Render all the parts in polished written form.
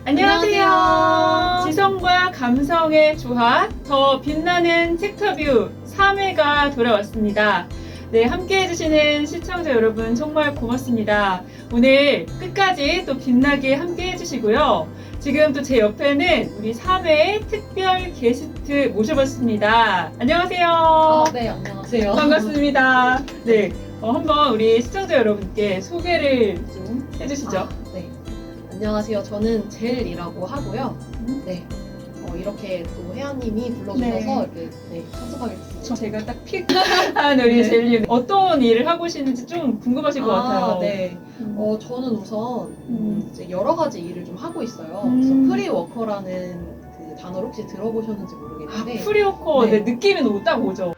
안녕하세요. 지성과 감성의 조합, 더 빛나는 챕터뷰 3회가 돌아왔습니다. 네, 함께 해주시는 시청자 여러분 정말 고맙습니다. 오늘 끝까지 또 빛나게 함께 해주시고요. 지금 또 제 옆에는 우리 3회 특별 게스트 모셔봤습니다. 안녕하세요. 네, 안녕하세요. 반갑습니다. 네, 한번 우리 시청자 여러분께 소개를 좀 해주시죠. 네. 안녕하세요. 저는 젤이라고 하고요. 네. 이렇게 또 혜아님이 불러주셔서 이렇게 참석하게 됐습니다. 제가 딱 픽한 우리 젤님 어떤 일을 하고 계시는지 좀 궁금하실 것 같아요. 네. 저는 우선 이제 여러 가지 일을 좀 하고 있어요. 그래서 프리워커라는 그 단어를 혹시 들어보셨는지 모르겠는데 프리워커 네. 느낌은 딱 오죠.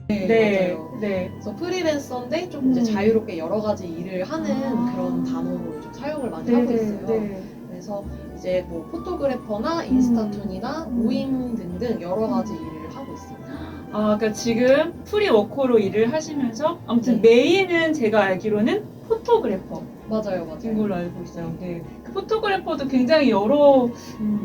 네, 맞아요. 네. 그래서 프리랜서인데 좀 이제 자유롭게 여러 가지 일을 하는 그런 단어로 좀 사용을 많이 하고 있어요. 네. 그래서 이제 뭐 포토그래퍼나 인스타툰이나 모임 등등 여러 가지 일을 하고 있습니다. 그러니까 지금 프리워커로 일을 하시면서 아무튼 네. 메인은 제가 알기로는 포토그래퍼인 맞아요. 걸로 알고 있어요. 네. 그 포토그래퍼도 굉장히 여러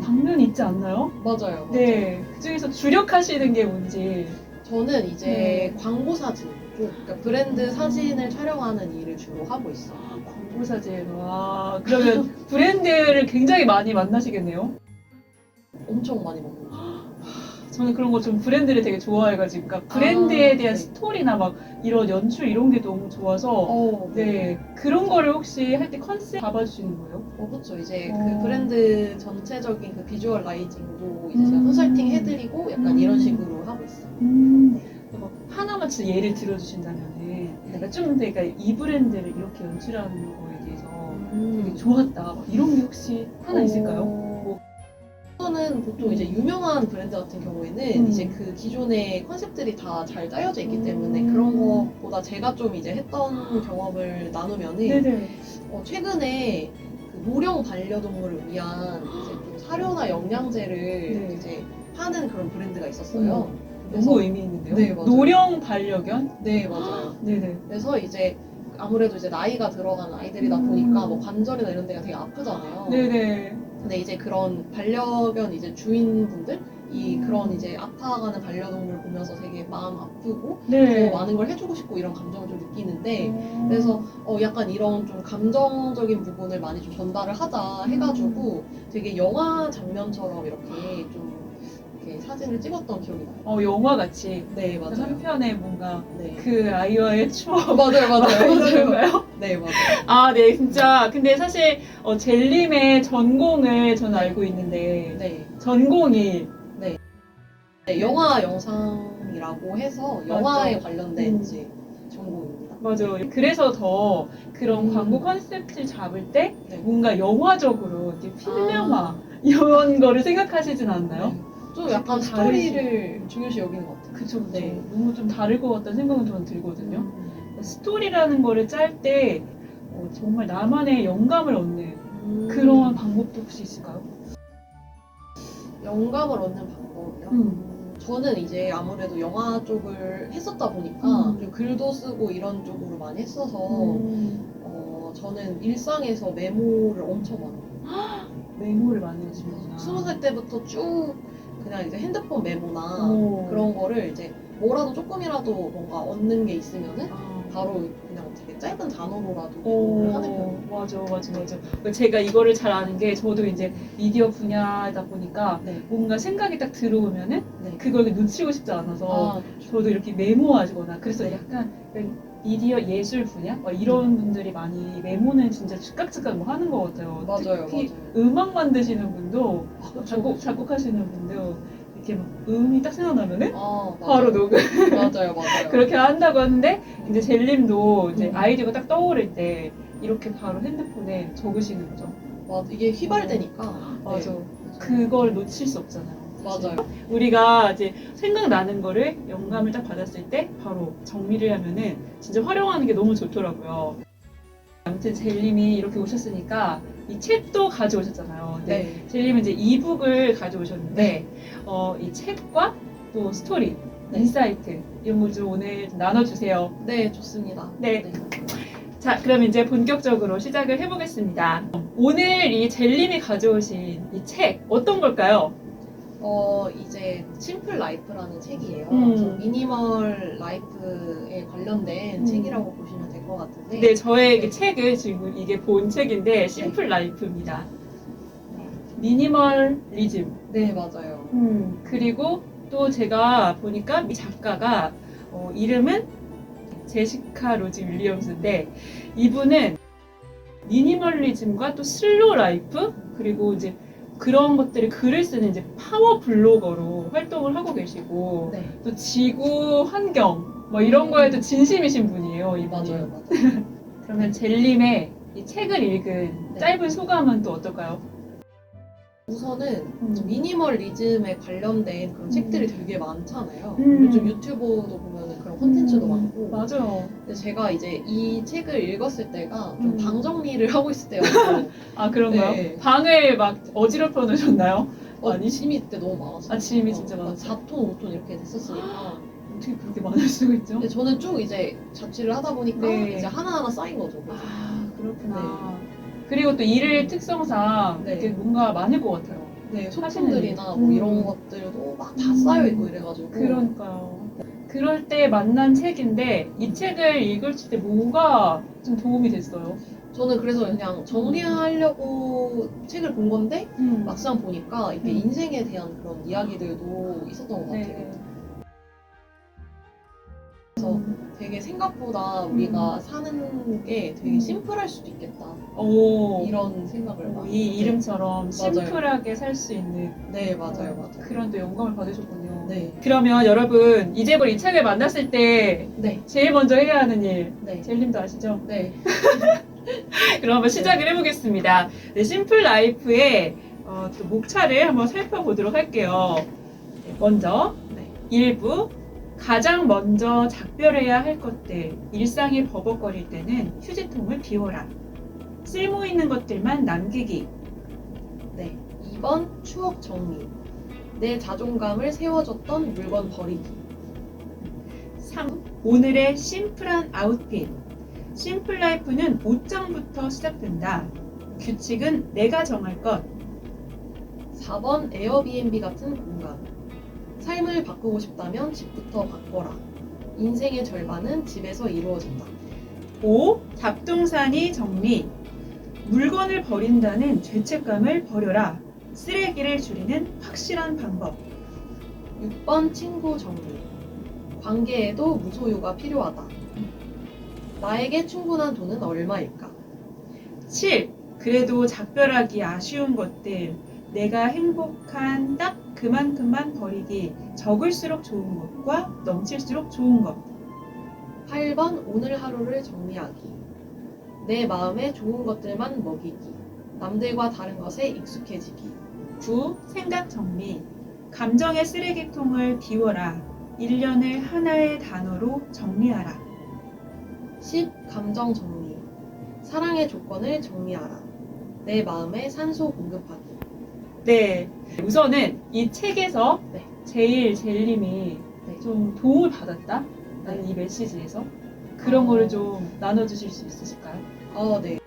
방면이 있지 않나요? 맞아요. 네. 그 중에서 주력하시는 게 뭔지. 저는 이제 광고 사진 쪽, 그러니까 브랜드 사진을 촬영하는 일을 주로 하고 있어요. 광고 사진. 와, 그러면 브랜드를 굉장히 많이 만나시겠네요? 엄청 많이 먹고. 저는 그런 거 좀 브랜드를 되게 좋아해가지고, 그러니까 브랜드에 대한 네. 스토리나 막 이런 연출 이런 게 너무 좋아서, 네. 그런 거를 혹시 할 때 컨셉 잡아주시는 거예요? 그렇죠. 이제 어. 그 브랜드 전체적인 그 비주얼라이징도 이제 제가 컨설팅 해드리고 약간 이런 식으로 하고 있어요. 뭐 하나만 진짜 예를 들어주신다면은, 내가 좀 그러니까 이 브랜드를 이렇게 연출하는 거에 대해서 되게 좋았다. 막 이런 게 혹시 하나 있을까요? 저는 보통 이제 유명한 브랜드 같은 경우에는 이제 그 기존의 컨셉들이 다 잘 짜여져 있기 때문에 그런 것보다 제가 좀 이제 했던 경험을 나누면은 네네. 최근에 그 모령 반려동물을 위한 이제 좀 사료나 영양제를 네. 이제 하는 그런 브랜드가 있었어요. 너무 의미 있는데요? 네, 맞아요. 노령 반려견? 네, 맞아요. 네네. 그래서 이제 아무래도 이제 나이가 들어간 아이들이다 보니까 뭐 관절이나 이런 데가 되게 아프잖아요. 네네. 근데 이제 그런 반려견 이제 주인분들이 그런 이제 아파가는 반려동물 보면서 되게 마음 아프고 네. 더 많은 걸 해주고 싶고 이런 감정을 좀 느끼는데 그래서 약간 이런 좀 감정적인 부분을 많이 좀 전달을 하자 해가지고 되게 영화 장면처럼 이렇게 좀 이렇게 사진을 찍었던 기억이 나요. 영화 같이. 네, 맞아요. 한편에 뭔가 네. 그 아이와의 추억. 맞아요, 맞아요, 맞아요. 맞아요. 네, 맞아요. 네, 진짜. 근데 사실, 젤림의 전공을 저는 알고 있는데, 네. 전공이. 네, 영화 영상이라고 해서 영화에 관련된 이제 전공입니다. 맞아요. 그래서 더 그런 광고 컨셉을 잡을 때 네. 뭔가 영화적으로 이렇게 필명화 이런 거를 생각하시진 않나요? 네. 좀 약간 좀 다르시- 스토리를 중요시 여기는 것 같아요. 그쵸. 네. 너무 좀 다를 것 같다는 생각은 저는 들거든요. 스토리라는 거를 짤 때 정말 나만의 영감을 얻는 그런 방법도 혹시 있을까요? 영감을 얻는 방법이요? 저는 이제 아무래도 영화 쪽을 했었다 보니까 좀 글도 쓰고 이런 쪽으로 많이 했어서 저는 일상에서 메모를 엄청 많이 해요. 메모를 많이 하시는구나. 20살 때부터 쭉 그냥 이제 핸드폰 메모나 오. 그런 거를 이제 뭐라도 조금이라도 뭔가 얻는 게 있으면은 바로 그냥 되게 짧은 단어로라도 메모를 하는 편이에요. 맞아. 제가 이거를 잘 아는 게 저도 이제 미디어 분야다 보니까 네. 뭔가 생각이 딱 들어오면은 네. 그걸 놓치고 싶지 않아서 그렇죠. 저도 이렇게 메모하거나 그래서 네. 약간 미디어 예술 분야 이런 분들이 많이 메모는 진짜 즉각 뭐 하는 것 같아요. 맞아요, 특히 맞아요. 음악 만드시는 분도 그쵸. 작곡하시는 분도 이렇게 막 음이 딱 생각나면은 맞아요. 바로 녹음 맞아요. 그렇게 한다고 하는데 이제 젤림도 이제 음. 아이디어가 딱 떠오를 때 이렇게 바로 핸드폰에 적으시는 거죠. 이게 휘발되니까. 맞아. 네. 그걸 놓칠 수 없잖아요. 사실. 맞아요. 우리가 이제 생각나는 거를 영감을 딱 받았을 때 바로 정리를 하면은 진짜 활용하는 게 너무 좋더라고요. 아무튼 젤림이 이렇게 오셨으니까 이 책도 가져오셨잖아요. 네. 젤림은 이제 이북을 가져오셨는데 이 책과 또 스토리, 인사이트 이런 거 좀 오늘 나눠주세요. 네, 좋습니다. 네. 자, 그럼 이제 본격적으로 시작을 해보겠습니다. 오늘 이 젤님이 가져오신 이 책 어떤 걸까요? 이제 심플 라이프라는 책이에요. 음. 그래서 미니멀 라이프에 관련된 책이라고 보시면 될 것 같은데. 네, 저의 이 네. 책을 지금 이게 본 책인데 심플 라이프입니다. 미니멀리즘. 네, 맞아요. 그리고 또 제가 보니까 이 작가가 이름은 제시카 로지 윌리엄스인데 이분은 미니멀리즘과 또 슬로우 라이프 그리고 이제 그런 것들을 글을 쓰는 이제 파워 블로거로 활동을 하고 계시고 네, 또 지구 환경 뭐 이런 거에도 진심이신 분이에요. 이분이. 맞아요. 그러면 젤림의 이 책을 읽은 네. 짧은 소감은 또 어떨까요? 우선은 미니멀리즘에 관련된 그런 책들이 되게 많잖아요. 음. 요즘 유튜버도 보면 그런 콘텐츠도 많고. 맞아요. 근데 제가 이제 이 책을 읽었을 때가 좀 음. 방 정리를 하고 있을 때였고, 아 그런가요? 네. 방을 막 어지럽혀 놓으셨나요? 아니 짐이 그때 너무 많았어요. 짐이 진짜 막 많았어요. 4톤, 5톤 이렇게 됐었으니까. 어떻게 그렇게 많을 수가 있죠? 근데 저는 쭉 이제 자취를 하다 보니까 네. 이제 하나하나 쌓인 거죠. 그래서. 그렇구나. 그리고 또 일의 특성상 네. 이게 뭔가 많을 것 같아요. 네, 하시는 소품들이나 일. 뭐 이런 것들도 막 다 쌓여있고 이래가지고. 그러니까요. 그럴 때 만난 책인데 이 책을 읽을 때 뭐가 좀 도움이 됐어요? 저는 그래서 그냥 정리하려고 책을 본 건데 막상 보니까 이게 인생에 대한 그런 이야기들도 있었던 것 같아요. 네. 그래서 되게 생각보다 우리가 사는 게 되게 심플할 수도 있겠다. 오. 이런 생각을 많이. 이 이름처럼 맞아요. 심플하게 살 수 있는 네, 맞아요, 맞아요. 그런 또 영감을 받으셨군요. 네, 그러면 여러분 이제부터 이 책을 만났을 때 네, 제일 먼저 해야 하는 일 네, 젤님도 아시죠? 네. 그럼 한번 시작을 해보겠습니다. 네, 심플 라이프의 또 목차를 한번 살펴보도록 할게요. 네, 먼저 네. 1부 가장 먼저 작별해야 할 것들 일상이 버벅거릴 때는 휴지통을 비워라. 쓸모 있는 것들만 남기기. 네. 2번 추억 정리. 내 자존감을 세워줬던 물건 버리기. 3. 오늘의 심플한 아웃핏. 심플 라이프는 옷장부터 시작된다. 규칙은 내가 정할 것. 4번 에어비앤비 같은 공간. 삶을 바꾸고 싶다면 집부터 바꿔라. 인생의 절반은 집에서 이루어진다. 5. 잡동사니 정리. 물건을 버린다는 죄책감을 버려라. 쓰레기를 줄이는 확실한 방법. 6번 친구 정리. 관계에도 무소유가 필요하다. 나에게 충분한 돈은 얼마일까? 7. 그래도 작별하기 아쉬운 것들. 내가 행복한 딱 그만큼만 버리기. 적을수록 좋은 것과 넘칠수록 좋은 것. 8번 오늘 하루를 정리하기. 내 마음에 좋은 것들만 먹이기. 남들과 다른 것에 익숙해지기. 9. 생각 정리. 감정의 쓰레기통을 비워라. 1년을 하나의 단어로 정리하라. 10. 감정 정리. 사랑의 조건을 정리하라. 내 마음에 산소 공급하기. 네. 우선은 이 책에서 네. 제일 젤님이 네. 좀 도움을 받았다? 라는 이 메시지에서 그런 거를 좀 나눠주실 수 있으실까요? 네.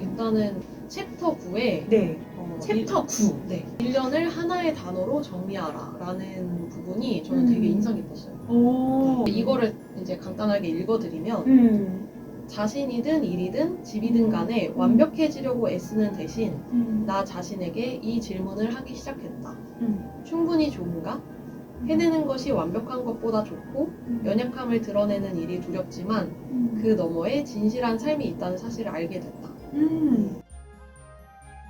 일단은 챕터 9에 네. 챕터 9. 네. 1년을 하나의 단어로 정리하라 라는 부분이 저는 되게 인상 깊었어요. 오. 이거를 이제 간단하게 읽어드리면 자신이든 일이든 집이든 간에 완벽해지려고 애쓰는 대신 나 자신에게 이 질문을 하기 시작했다. 충분히 좋은가? 해내는 것이 완벽한 것보다 좋고 연약함을 드러내는 일이 두렵지만 그 너머에 진실한 삶이 있다는 사실을 알게 됐다.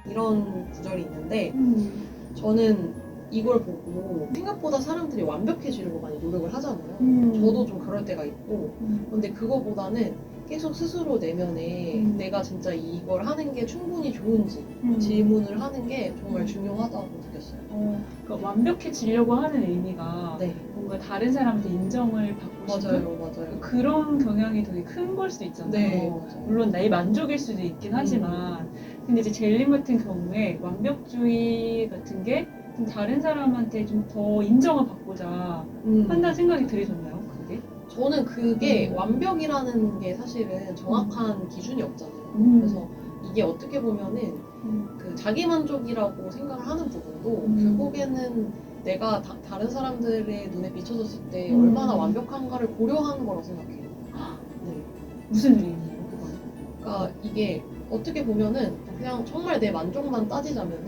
이런 구절이 있는데 저는 이걸 보고 생각보다 사람들이 완벽해지려고 많이 노력을 하잖아요. 저도 좀 그럴 때가 있고 근데 그거보다는 계속 스스로 내면에 내가 진짜 이걸 하는 게 충분히 좋은지 질문을 하는 게 정말 중요하다고 느꼈어요. 그러니까 완벽해지려고 하는 의미가 네, 뭔가 다른 사람한테 인정을 받고 싶은 맞아요. 그런 경향이 되게 큰 걸 수도 있잖아요. 네, 맞아요. 물론 나의 만족일 수도 있긴 하지만 근데 이제 젤림 같은 경우에 완벽주의 같은 게 좀 다른 사람한테 좀 더 인정을 받고자 한다는 생각이 들으셨나요? 그게? 저는 그게 완벽이라는 게 사실은 정확한 기준이 없잖아요. 그래서 이게 어떻게 보면은 그 자기 만족이라고 생각을 하는 부분도 결국에는 내가 다른 사람들의 눈에 비춰졌을 때 얼마나 완벽한가를 고려하는 거라고 생각해요. 네. 무슨 의미예요, 그건? 그러니까 이게 어떻게 보면은 그냥 정말 내 만족만 따지자면은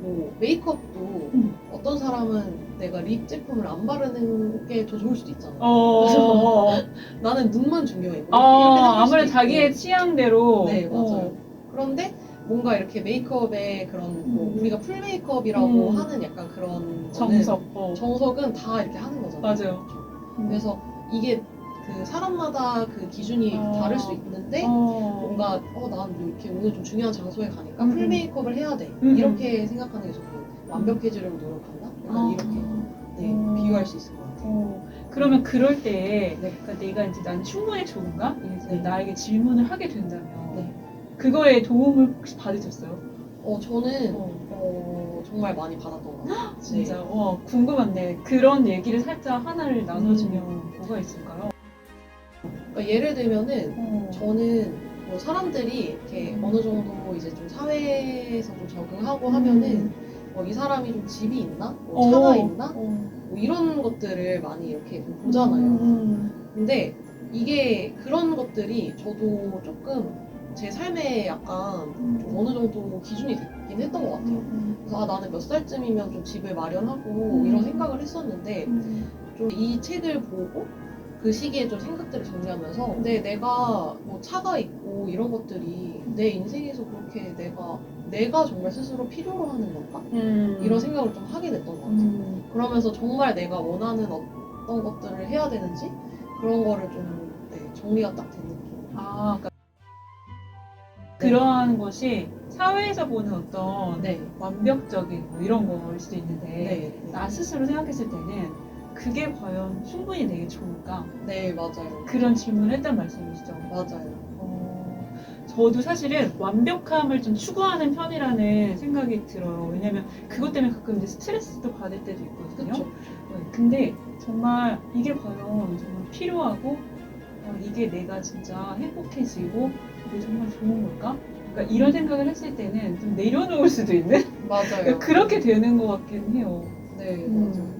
뭐 메이크업도 어떤 사람은 내가 립 제품을 안 바르는 게 더 좋을 수도 있잖아요. 그래서 나는 눈만 중요해. 뭐 이렇게 생각할 수도 아무래도 있고. 자기의 취향대로. 네, 맞아요. 그런데 뭔가 이렇게 메이크업의 그런 뭐 우리가 풀 메이크업이라고 하는 약간 그런 정석. 정석은 다 이렇게 하는 거잖아요. 맞아요. 그렇죠? 그래서 이게 그 사람마다 그 기준이 다를 수 있는데 뭔가 난 이렇게 오늘 좀 중요한 장소에 가니까 풀 메이크업을 해야 돼 이렇게 생각하는 게 저는 완벽해지려고 노력한다. 약간 이렇게 비유할 수 있을 것 같아요. 그러면 그럴 때 네. 그러니까 내가 이제 난 충분히 좋은가? 이제 네. 나에게 질문을 하게 된다면 네. 그거에 도움을 혹시 받으셨어요? 저는 정말 많이 받았던 것 같아요. 진짜 네. 궁금한데 그런 얘기를 살짝 하나를 나눠주면 뭐가 있을까요? 그러니까 예를 들면은 저는 뭐 사람들이 이렇게 어느 정도 이제 좀 사회에서 좀 적응하고 하면은 이 사람이 좀 집이 있나? 뭐 차가 있나? 뭐 이런 것들을 많이 이렇게 좀 보잖아요. 근데 이게 그런 것들이 저도 조금 제 삶에 약간 좀 어느 정도 기준이 됐긴 했던 것 같아요. 그래서 나는 몇 살쯤이면 좀 집을 마련하고 이런 생각을 했었는데 좀 이 책을 보고 그 시기에 좀 생각들을 정리하면서 근데 내가 뭐 차가 있고 이런 것들이 내 인생에서 그렇게 내가 정말 스스로 필요로 하는 건가? 이런 생각을 좀 하게 됐던 것 같아요. 그러면서 정말 내가 원하는 어떤 것들을 해야 되는지 그런 거를 좀 정리가 딱 된 느낌. 그러니까 그러한 것이 사회에서 보는 어떤 네. 완벽적인 뭐 이런 거일 수도 있는데 네. 나 스스로 생각했을 때는 그게 과연 충분히 내게 좋을까? 네, 맞아요. 그런 질문을 했단 말씀이시죠. 맞아요. 저도 사실은 완벽함을 좀 추구하는 편이라는 생각이 들어요. 왜냐면 그것 때문에 가끔 이제 스트레스도 받을 때도 있거든요. 그쵸. 근데 정말 이게 과연 정말 필요하고 이게 내가 진짜 행복해지고 이게 정말 좋은 걸까? 그러니까 이런 생각을 했을 때는 좀 내려놓을 수도 있는 맞아요. 그렇게 되는 것 같긴 해요. 네, 맞아요.